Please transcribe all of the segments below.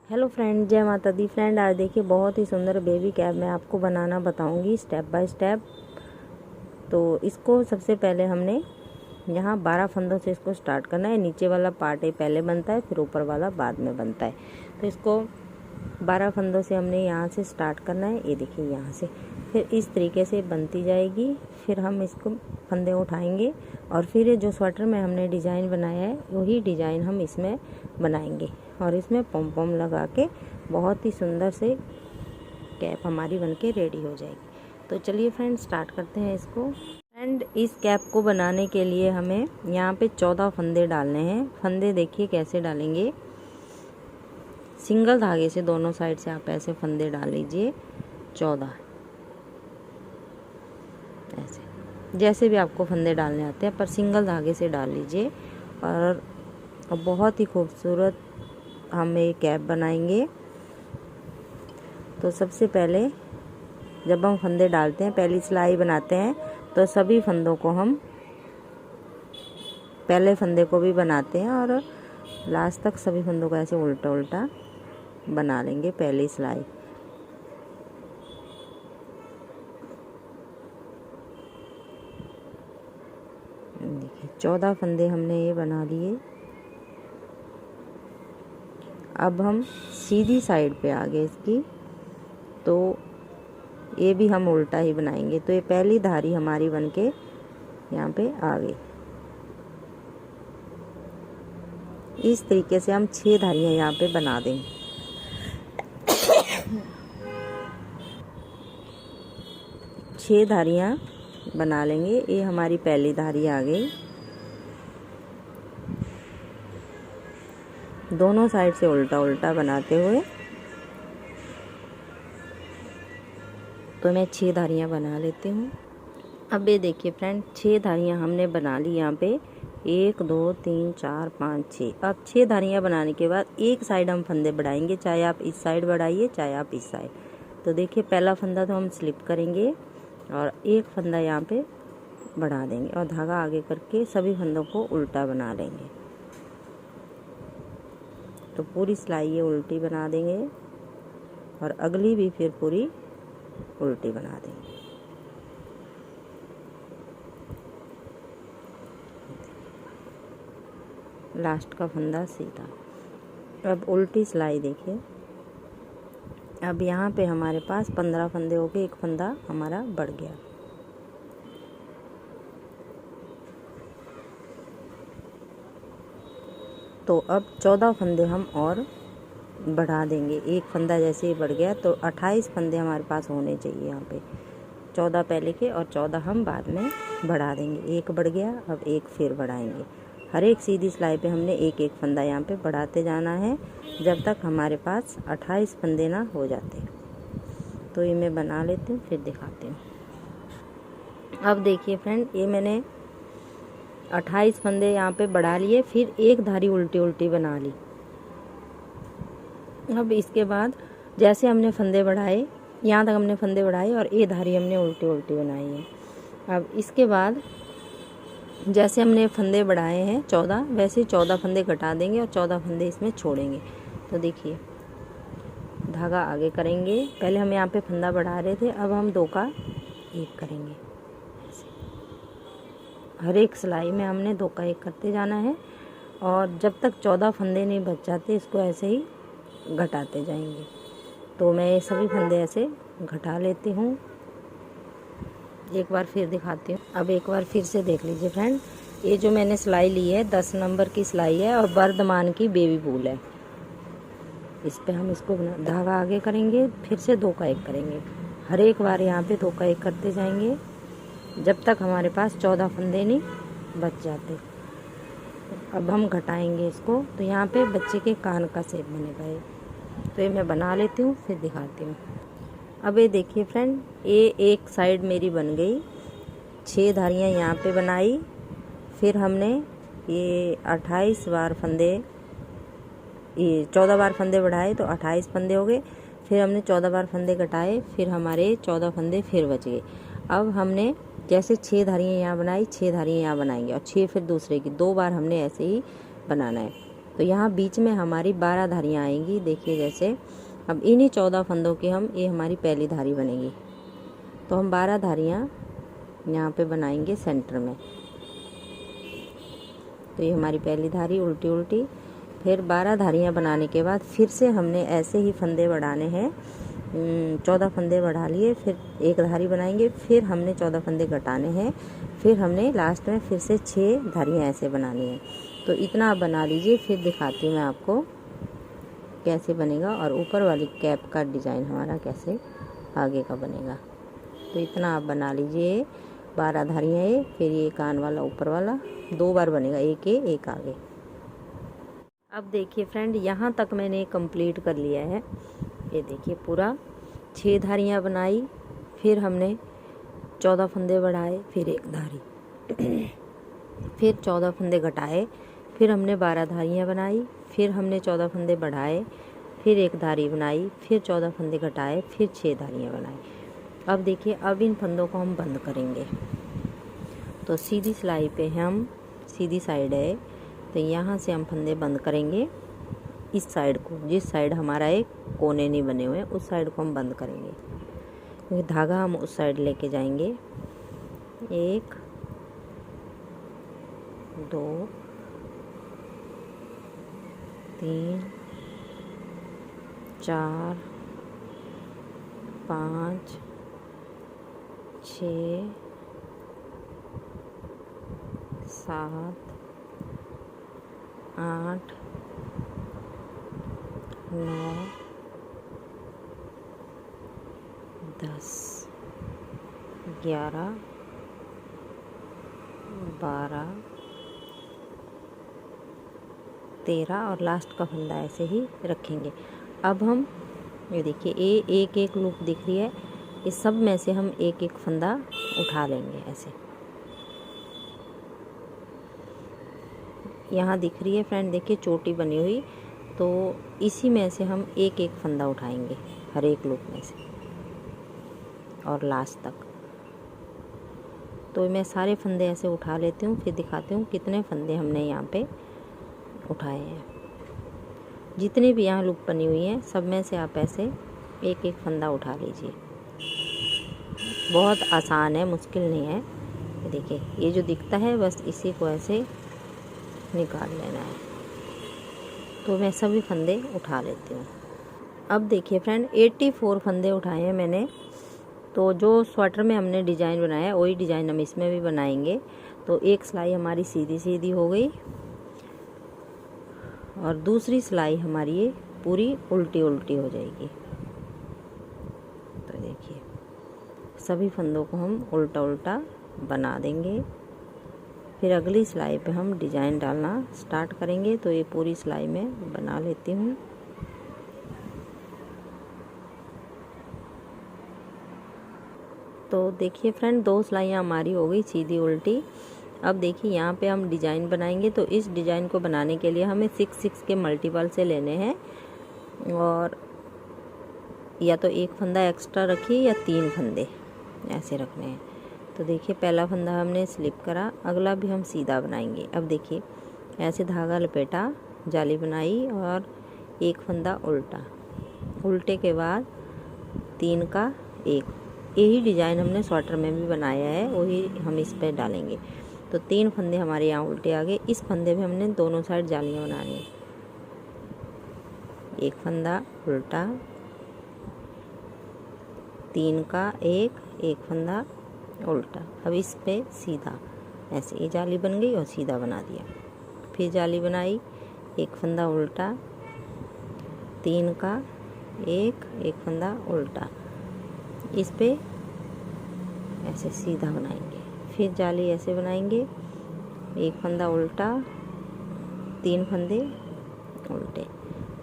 Hello friend, जय माता दी। Friend, आज देखिए बहुत ही सुंदर बेबी कैप मैं आपको बनाना बताऊंगी स्टेप बाय स्टेप। तो इसको सबसे पहले हमने यहाँ 12 फंदों से इसको स्टार्ट करना है। नीचे वाला पार्ट ही पहले बनता है, फिर ऊपर वाला बाद में बनता है। तो इसको 12 फंदों से हमने यहाँ से स्टार्ट करना है। ये देखिए यहाँ से फिर इस तरीके से बनती जाएगी। फिर हम इसको फंदे उठाएंगे और फिर जो स्वेटर में हमने डिज़ाइन बनाया है वही डिज़ाइन हम इसमें बनाएंगे और इसमें पॉम पॉम लगा के बहुत ही सुंदर से कैप हमारी बनके रेडी हो जाएगी। तो चलिए फ्रेंड, स्टार्ट करते हैं इसको। फ्रेंड, इस कैप को बनाने के लिए हमें यहाँ पे 14 फंदे डालने हैं। फंदे देखिए कैसे डालेंगे। सिंगल धागे से दोनों साइड से आप ऐसे फंदे डाल लीजिए 14, ऐसे जैसे भी आपको फंदे डालने आते हैं, पर सिंगल धागे से डाल लीजिए। और बहुत ही खूबसूरत हम ये कैप बनाएंगे। तो सबसे पहले जब हम फंदे डालते हैं, पहली सिलाई बनाते हैं, तो सभी फंदों को हम पहले फंदे को भी बनाते हैं और लास्ट तक सभी फंदों को ऐसे उल्टा उल्टा बना लेंगे पहली सिलाई। देखिए 14 फंदे हमने ये बना लिए। अब हम सीधी साइड पे आ गए इसकी, तो ये भी हम उल्टा ही बनाएंगे। तो ये पहली धारी हमारी बनके यहाँ पे आ गई। इस तरीके से हम 6 धारियाँ यहाँ पे बना देंगे। 6 धारियाँ बना लेंगे। ये हमारी पहली धारी आ गई। दोनों साइड से उल्टा उल्टा बनाते हुए तो मैं 6 धारियाँ बना लेती हूँ। अब ये देखिए फ्रेंड, 6 धारियाँ हमने बना ली यहाँ पे। 1 2 3 4 5 6। अब 6 धारियाँ बनाने के बाद एक साइड हम फंदे बढ़ाएंगे, चाहे आप इस साइड बढ़ाइए चाहे आप इस साइड। तो देखिए पहला फंदा तो हम स्लिप करेंगे और एक फंदा यहाँ पे बढ़ा देंगे और धागा आगे करके सभी फंदों को उल्टा बना लेंगे। तो पूरी सिलाई ये उल्टी बना देंगे और अगली भी फिर पूरी उल्टी बना देंगे। लास्ट का फंदा सीधा। अब उल्टी सिलाई देखिए। अब यहाँ पे हमारे पास 15 फंदे हो गए, एक फंदा हमारा बढ़ गया। तो अब 14 फंदे हम और बढ़ा देंगे। एक फंदा जैसे ही बढ़ गया तो 28 फंदे हमारे पास होने चाहिए यहाँ पे। 14 पहले के और 14 हम बाद में बढ़ा देंगे। एक बढ़ गया, अब एक फिर बढ़ाएंगे। हर एक सीधी सिलाई पे हमने एक एक फंदा यहाँ पे बढ़ाते जाना है जब तक हमारे पास 28 फंदे ना हो जाते। तो ये मैं बना लेती हूँ, फिर दिखाती हूँ। अब देखिए फ्रेंड, ये मैंने 28 फंदे यहाँ पे बढ़ा लिए, फिर एक धारी उल्टी उल्टी बना ली। अब इसके बाद जैसे हमने फंदे बढ़ाए, यहाँ तक हमने फंदे बढ़ाए और ये धारी हमने उल्टी उल्टी बनाई है। अब इसके बाद जैसे हमने फंदे बढ़ाए हैं 14, वैसे 14 फंदे घटा देंगे और 14 फंदे इसमें छोड़ेंगे। तो देखिए धागा आगे करेंगे। पहले हम यहाँ पे फंदा बढ़ा रहे थे, अब हम 2 का 1 करेंगे। हर एक सिलाई में हमने 2 का 1 करते जाना है और जब तक 14 फंदे नहीं बच जाते इसको ऐसे ही घटाते जाएंगे। तो मैं ये सभी फंदे ऐसे घटा लेती हूँ। एक बार फिर दिखाती हूँ। अब एक बार फिर से देख लीजिए फ्रेंड, ये जो मैंने सिलाई ली है 10 नंबर की सिलाई है और वर्धमान की बेबी बूल है। इस पे हम इसको धागा आगे करेंगे, फिर से 2 का 1 करेंगे। हर एक बार यहाँ पे 2 का 1 करते जाएंगे जब तक हमारे पास 14 फंदे नहीं बच जाते। अब हम घटाएंगे इसको। तो यहाँ पे बच्चे के कान का शेप बनेगा ये। तो ये मैं बना लेती हूँ, फिर दिखाती हूँ। अब ये देखिए फ्रेंड, ये एक साइड मेरी बन गई। 6 धारियाँ यहाँ पे बनाई, फिर हमने ये 28 बार फंदे, ये 14 बार फंदे बढ़ाए तो 28 फंदे हो गए। फिर हमने 14 बार फंदे घटाए, फिर हमारे 14 फंदे फिर बच गए। अब हमने जैसे 6 धारियाँ यहाँ बनाई, 6 धारियाँ यहाँ बनाएंगे और 6 फिर दूसरे की 2 बार हमने ऐसे ही बनाना है। तो यहाँ बीच में हमारी 12 धारियाँ आएंगी। देखिए जैसे अब इन्हीं 14 फंदों के ये हमारी पहली धारी बनेगी। तो हम 12 धारियाँ यहाँ पे बनाएंगे सेंटर में। तो ये हमारी पहली धारी उल्टी उल्टी। फिर 12 धारियाँ बनाने के बाद फिर से हमने ऐसे ही फंदे बढ़ाने हैं। 14 फंदे बढ़ा लिए, फिर एक धारी बनाएंगे, फिर हमने 14 फंदे घटाने हैं, फिर हमने लास्ट में फिर से 6 धारियाँ ऐसे बनानी है। तो इतना आप बना लीजिए, फिर दिखाती हूँ मैं आपको कैसे बनेगा और ऊपर वाली कैप का डिज़ाइन हमारा कैसे आगे का बनेगा। तो इतना आप बना लीजिए। 12 धारियाँ ये, फिर ये कान वाला ऊपर वाला 2 बार बनेगा, एक आगे। अब देखिए फ्रेंड, यहाँ तक मैंने कंप्लीट कर लिया है। ये देखिए पूरा 6 धारियाँ बनाई, फिर हमने 14 फंदे बढ़ाए, फिर एक धारी, फिर 14 फंदे घटाए, फिर हमने 12 धारियाँ बनाई, फिर हमने 14 फंदे बढ़ाए, फिर एक धारी बनाई, फिर 14 फंदे घटाए, फिर 6 धारियाँ बनाई। अब देखिए, अब इन फंदों को हम बंद करेंगे। तो सीधी सिलाई पे हम सीधी साइड है, तो यहाँ से हम फंदे बंद करेंगे। इस साइड को, जिस साइड हमारा एक कोने नहीं बने हुए, उस साइड को हम बंद करेंगे, क्योंकि धागा हम उस साइड लेके जाएंगे। 1 2 3 4 5 6 7 8 9 10 11 12 13 और लास्ट का फंदा ऐसे ही रखेंगे। अब हम ये देखिए, एक लूप दिख रही है, इस सब में से हम एक फंदा उठा लेंगे ऐसे। यहाँ दिख रही है फ्रेंड, देखिए चोटी बनी हुई, तो इसी में से हम एक फंदा उठाएंगे हर एक लूप में से और लास्ट तक। तो मैं सारे फंदे ऐसे उठा लेती हूँ, फिर दिखाती हूँ कितने फंदे हमने यहाँ पे उठाए हैं। जितने भी यहाँ लूप बनी हुई हैं, सब में से आप ऐसे एक फंदा उठा लीजिए। बहुत आसान है, मुश्किल नहीं है। देखिए, ये जो दिखता है बस इसी को ऐसे निकाल लेना है। तो मैं सभी फंदे उठा लेती हूँ। अब देखिए फ्रेंड, 84 फंदे उठाए हैं मैंने। तो जो स्वेटर में हमने डिज़ाइन बनाया है, वही डिज़ाइन हम इसमें भी बनाएंगे। तो एक सिलाई हमारी सीधी सीधी हो गई और दूसरी सिलाई हमारी ये पूरी उल्टी उल्टी हो जाएगी। तो देखिए, सभी फंदों को हम उल्टा उल्टा बना देंगे। फिर अगली सिलाई पे हम डिज़ाइन डालना स्टार्ट करेंगे। तो ये पूरी सिलाई में बना लेती हूँ। तो देखिए फ्रेंड, 2 सिलाइयाँ हमारी हो गई सीधी उल्टी। अब देखिए, यहाँ पे हम डिज़ाइन बनाएंगे। तो इस डिज़ाइन को बनाने के लिए हमें 6 के मल्टीपल से लेने हैं, और या तो एक फंदा एक्स्ट्रा रखिए या 3 फंदे ऐसे रखने हैं। तो देखिए, पहला फंदा हमने स्लिप करा, अगला भी हम सीधा बनाएंगे। अब देखिए, ऐसे धागा लपेटा, जाली बनाई और एक फंदा उल्टा, उल्टे के बाद 3 का 1। यही डिज़ाइन हमने स्वेटर में भी बनाया है, वही हम इस पर डालेंगे। तो 3 फंदे हमारे यहाँ उल्टे आ गए। इस फंदे में हमने दोनों साइड जालियाँ बनानी है। एक फंदा उल्टा, 3 का 1 फंदा उल्टा। अब इस पे सीधा ऐसे ये जाली बन गई और सीधा बना दिया। फिर जाली बनाई, एक फंदा उल्टा, 3 का 1 फंदा उल्टा, इस पे ऐसे सीधा बनाएंगे। फिर जाली ऐसे बनाएंगे, एक फंदा उल्टा, 3 फंदे उल्टे,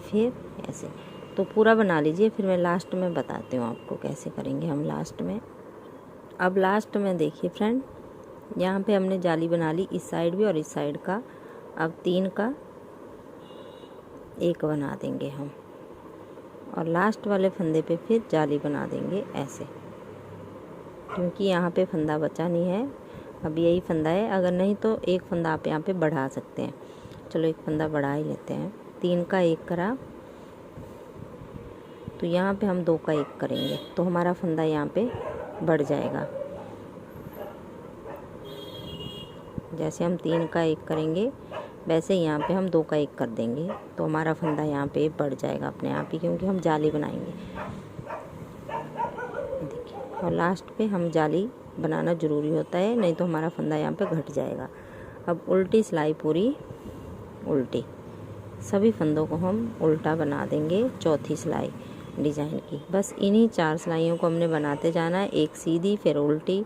फिर ऐसे। तो पूरा बना लीजिए, फिर मैं लास्ट में बताती हूँ आपको कैसे करेंगे हम लास्ट में। अब लास्ट में देखिए फ्रेंड, यहाँ पे हमने जाली बना ली, इस साइड भी और इस साइड का। अब 3 का 1 बना देंगे हम, और लास्ट वाले फंदे पे फिर जाली बना देंगे ऐसे, क्योंकि यहाँ पे फंदा बचा नहीं है। अब यही फंदा है, अगर नहीं तो एक फंदा आप यहाँ पे बढ़ा सकते हैं। चलो एक फंदा बढ़ा ही लेते हैं। 3 का 1 करा, तो यहाँ पे हम 2 का 1 करेंगे तो हमारा फंदा यहाँ पे बढ़ जाएगा। जैसे हम 3 का 1 करेंगे वैसे यहाँ पे हम 2 का 1 कर देंगे तो हमारा फंदा यहाँ पे बढ़ जाएगा अपने आप ही, क्योंकि हम जाली बनाएंगे। देखिए, और लास्ट पे हम जाली बनाना ज़रूरी होता है, नहीं तो हमारा फंदा यहाँ पे घट जाएगा। अब उल्टी सिलाई पूरी उल्टी, सभी फंदों को हम उल्टा बना देंगे चौथी सिलाई डिज़ाइन की। बस इन्हीं 4 सिलाइयों को हमने बनाते जाना है, एक सीधी फिर उल्टी,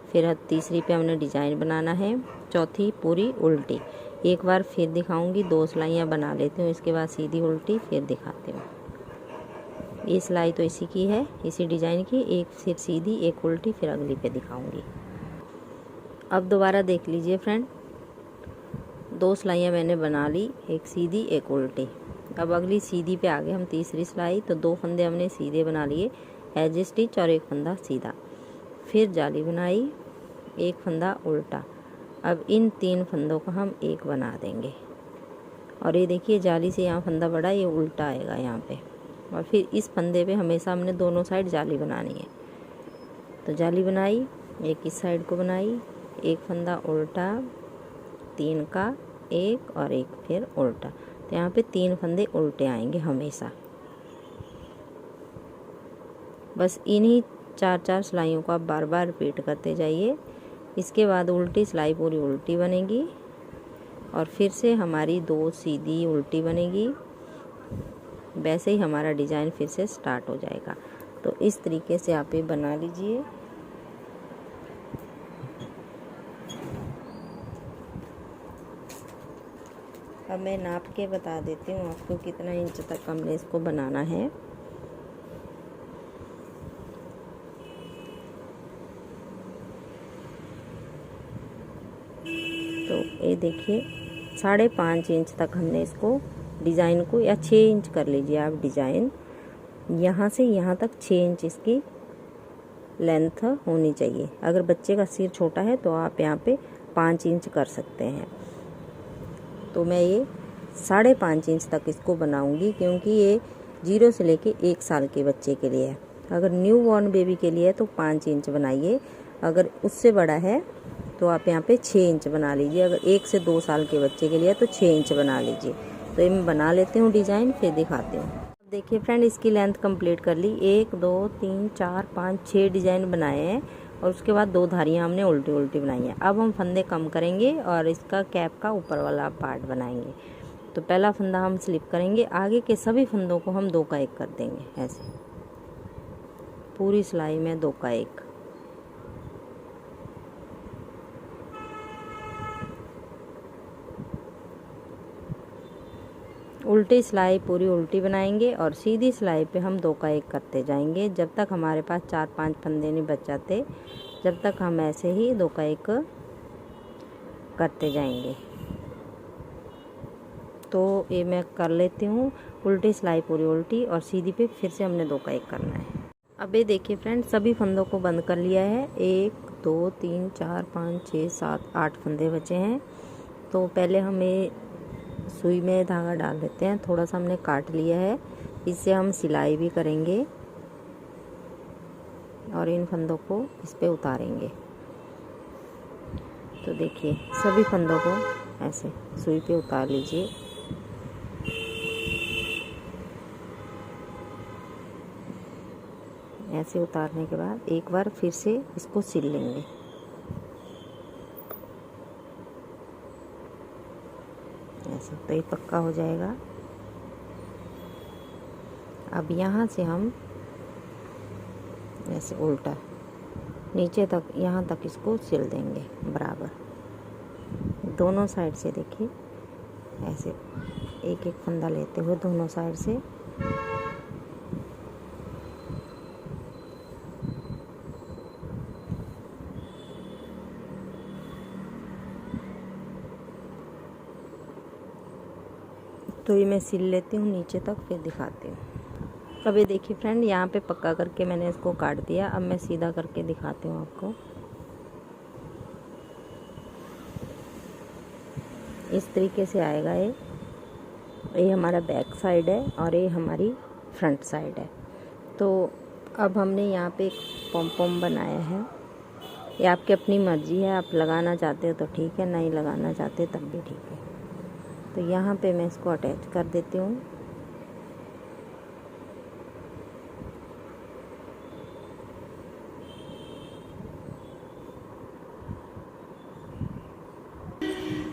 फिर तीसरी पे हमने डिज़ाइन बनाना है, चौथी पूरी उल्टी। एक बार फिर दिखाऊंगी, 2 सिलाइयाँ बना लेती हूँ, इसके बाद सीधी उल्टी फिर दिखाती हूँ। ये सिलाई तो इसी की है, इसी डिज़ाइन की, एक फिर सीधी एक उल्टी, फिर अगली पे दिखाऊंगी। अब दोबारा देख लीजिए फ्रेंड, 2 सिलाइयाँ मैंने बना ली, एक सीधी एक उल्टी। अब अगली सीधी पे आगे हम तीसरी सिलाई, तो 2 फंदे हमने सीधे बना लिए एज स्टिच और एक फंदा सीधा, फिर जाली बनाई, एक फंदा उल्टा। अब इन 3 फंदों को हम एक बना देंगे और ये देखिए जाली से यहाँ फंदा बढ़ा, ये उल्टा आएगा यहाँ पे। और फिर इस फंदे पे हमेशा हमने दोनों साइड जाली बनानी है, तो जाली बनाई, एक इस साइड को बनाई, एक फंदा उल्टा, 3 का 1 और एक फिर उल्टा, तो यहाँ पे 3 फंदे उल्टे आएंगे हमेशा। बस इन्हीं 4-4 सिलाइयों को आप बार बार रिपीट करते जाइए। इसके बाद उल्टी सिलाई पूरी उल्टी बनेगी और फिर से हमारी 2 सीधी उल्टी बनेगी। वैसे ही हमारा डिज़ाइन फिर से स्टार्ट हो जाएगा। तो इस तरीके से आप ये बना लीजिए। अब मैं नाप के बता देती हूँ आपको कितना इंच तक हमने इसको बनाना है। तो ये देखिए 5.5 इंच तक हमने इसको डिज़ाइन को, या 6 इंच कर लीजिए आप डिज़ाइन, यहाँ से यहाँ तक 6 इंच इसकी लेंथ होनी चाहिए। अगर बच्चे का सिर छोटा है तो आप यहाँ पे 5 इंच कर सकते हैं। तो मैं ये 5.5 इंच तक इसको बनाऊंगी, क्योंकि ये 0 से लेके 1 साल के बच्चे के लिए है। अगर न्यू बॉर्न बेबी के लिए है तो 5 इंच बनाइए, अगर उससे बड़ा है तो आप यहाँ पे 6 इंच बना लीजिए। अगर 1 से 2 साल के बच्चे के लिए है तो 6 इंच बना लीजिए। तो ये मैं बना लेती हूँ डिज़ाइन, फिर दिखाती हूँ। देखिए फ्रेंड, इसकी लेंथ कंप्लीट कर ली। 1 2 3 4 5 6 डिज़ाइन बनाए हैं और उसके बाद 2 धारियाँ हमने उल्टी उल्टी बनाई हैं। अब हम फंदे कम करेंगे और इसका कैप का ऊपर वाला पार्ट बनाएंगे। तो पहला फंदा हम स्लिप करेंगे, आगे के सभी फंदों को हम 2 का 1 कर देंगे। ऐसे पूरी सिलाई में 2 का 1। उल्टी सिलाई पूरी उल्टी बनाएंगे और सीधी सिलाई पे हम 2 का 1 करते जाएंगे जब तक हमारे पास 4-5 फंदे नहीं बच जाते, जब तक हम ऐसे ही 2 का 1 करते जाएंगे। तो ये मैं कर लेती हूँ, उल्टी सिलाई पूरी उल्टी और सीधी पे फिर से हमने 2 का 1 करना है। अब ये देखिए फ्रेंड, सभी फंदों को बंद कर लिया है। 1 2 3 4 5 6 7 8 फंदे बचे हैं। तो पहले हमें सुई में धागा डाल देते हैं, थोड़ा सा हमने काट लिया है, इससे हम सिलाई भी करेंगे और इन फंदों को इस पे उतारेंगे। तो देखिए सभी फंदों को ऐसे सुई पे उतार लीजिए। ऐसे उतारने के बाद एक बार फिर से इसको सिल लेंगे। ऐसे तो ये पक्का हो जाएगा। अब यहाँ से हम ऐसे उल्टा नीचे तक, यहाँ तक इसको सिल देंगे बराबर दोनों साइड से। देखिए ऐसे एक एक फंदा लेते हुए दोनों साइड से तो ये मैं सिल लेती हूँ नीचे तक, फिर दिखाती हूँ। अब ये देखिए फ्रेंड, यहाँ पे पक्का करके मैंने इसको काट दिया। अब मैं सीधा करके दिखाती हूँ आपको। इस तरीके से आएगा। ये हमारा बैक साइड है और ये हमारी फ्रंट साइड है। तो अब हमने यहाँ पे एक पॉम पॉम बनाया है। ये आपकी अपनी मर्ज़ी है, आप लगाना चाहते हो तो ठीक है, नहीं लगाना चाहते तब भी ठीक है। तो यहाँ पे मैं इसको अटैच कर देती हूँ।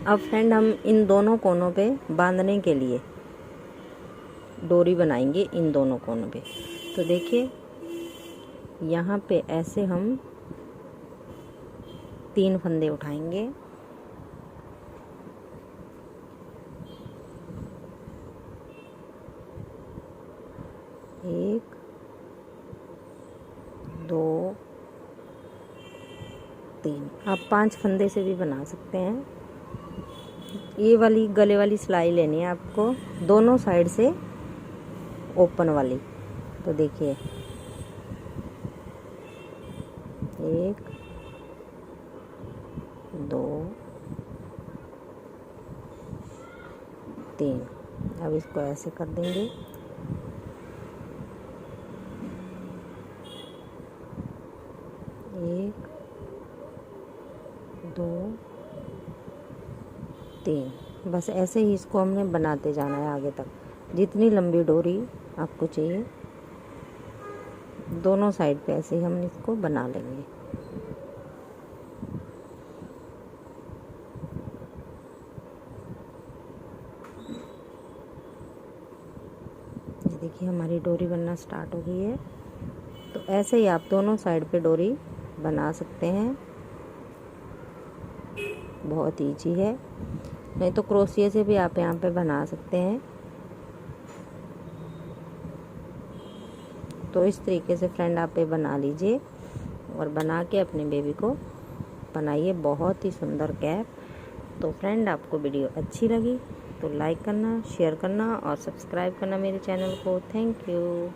अब फ्रेंड हम इन दोनों कोनों पे बांधने के लिए डोरी बनाएंगे, इन दोनों कोनों पे। तो देखिए यहाँ पे ऐसे हम 3 फंदे उठाएंगे। एक, 2, 3। आप 5 फंदे से भी बना सकते हैं। ये वाली गले वाली सिलाई लेनी है आपको, दोनों साइड से ओपन वाली। तो देखिए 1, 2, 3। अब इसको ऐसे कर देंगे। एक, 2, 3। बस ऐसे ही इसको हमने बनाते जाना है आगे तक, जितनी लंबी डोरी आपको चाहिए। दोनों साइड पे ऐसे ही हम इसको बना लेंगे। ये देखिए हमारी डोरी बनना स्टार्ट हो गई है। तो ऐसे ही आप दोनों साइड पे डोरी बना सकते हैं, बहुत ईजी है। नहीं तो क्रोशिया से भी आप यहाँ पे बना सकते हैं। तो इस तरीके से फ्रेंड आप ये बना लीजिए और बना के अपने बेबी को बनाइए बहुत ही सुंदर कैप। तो फ्रेंड आपको वीडियो अच्छी लगी तो लाइक करना, शेयर करना और सब्सक्राइब करना मेरे चैनल को। Thank you.